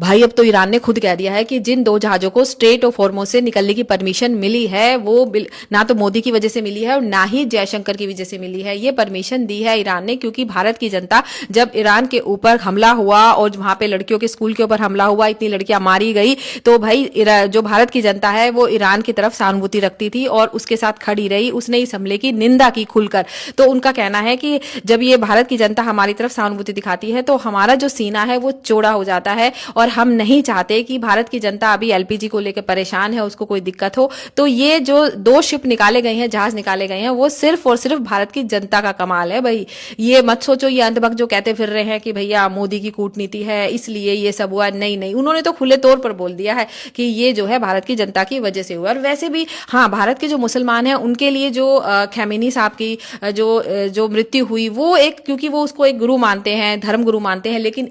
भाई अब तो ईरान ने खुद कह दिया है कि जिन 2 जहाजों को स्ट्रेट ऑफ हॉर्मुज़ से निकलने की परमिशन मिली है वो ना तो मोदी की वजह से मिली है और ना ही जयशंकर की वजह से मिली है। ये परमिशन दी है ईरान ने क्योंकि भारत की जनता, जब ईरान के ऊपर हमला हुआ और वहां पे लड़कियों के स्कूल के ऊपर हमला हुआ, इतनी लड़कियां मारी गई, तो भाई जो भारत की जनता है वो ईरान की तरफ सहानुभूति रखती थी और उसके साथ खड़ी रही। उसने इस हमले की निंदा की खुलकर। तो उनका कहना है कि जब ये भारत की जनता हमारी तरफ सहानुभूति दिखाती है तो हमारा जो सीना है वो चौड़ा हो जाता है और हम नहीं चाहते कि भारत की जनता अभी एलपीजी को लेकर परेशान है, उसको कोई दिक्कत हो। तो ये जो 2 शिप निकाले गए हैं, जहाज निकाले गए हैं, वो सिर्फ और सिर्फ भारत की जनता का कमाल है। भाई ये मत सोचो ये अंधभक्त जो कहते फिर रहे हैं कि भैया मोदी की कूटनीति है इसलिए ये सब हुआ। नहीं नहीं, उन्होंने तो खुले तौर पर बोल दिया है कि ये जो है भारत की जनता की वजह से हुआ। और वैसे भी हाँ, भारत के जो मुसलमान हैं उनके लिए जो खैमेनी साहब की जो मृत्यु हुई वो एक, क्योंकि वो उसको एक गुरु मानते हैं, धर्म गुरु मानते हैं, लेकिन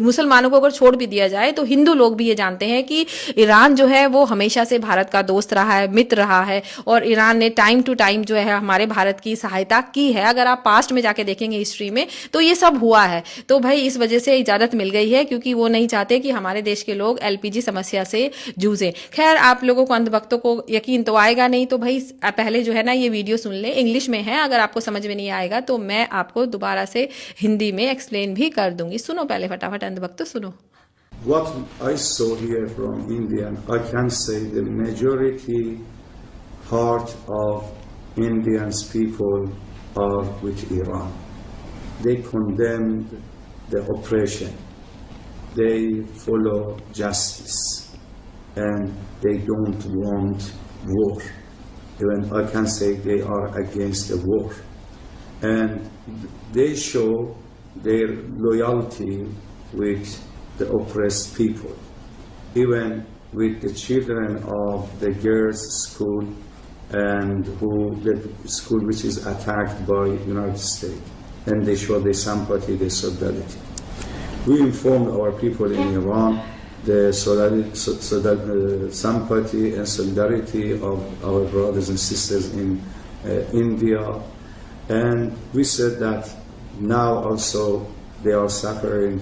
मुसलमानों को अगर छोड़ भी दिया जाए तो हिंदू लोग भी ये जानते हैं कि ईरान जो है वो हमेशा से भारत का दोस्त रहा है, मित्र रहा है और ईरान ने टाइम टू टाइम जो है हमारे भारत की सहायता की है। अगर आप पास्ट में जाके देखेंगे हिस्ट्री में तो ये सब हुआ है। तो भाई इस वजह से इजाजत मिल गई है क्योंकि वो नहीं चाहते कि हमारे देश के लोग एलपीजी समस्या से जूझे। खैर, आप लोगों को, अंधभक्तों को यकीन तो आएगा नहीं, तो भाई पहले जो है ना ये वीडियो सुन ले, इंग्लिश में है। अगर आपको समझ में नहीं आएगा तो मैं आपको दोबारा से हिंदी में एक्सप्लेन भी कर दूंगी। सुनो पहले फटाफट, अंधभक्त तो सुनो। What I saw here from India, I can say the majority heart of Indians people are with Iran. They condemned the oppression. They follow justice and they don't want war. Even I can say they are against the war. And they show their loyalty with the oppressed people, even with the children of the girls' school and the school which is attacked by United States, and they show their sympathy, their solidarity. We informed our people in Iran the sympathy and solidarity of our brothers and sisters in India, and we said that now also they are suffering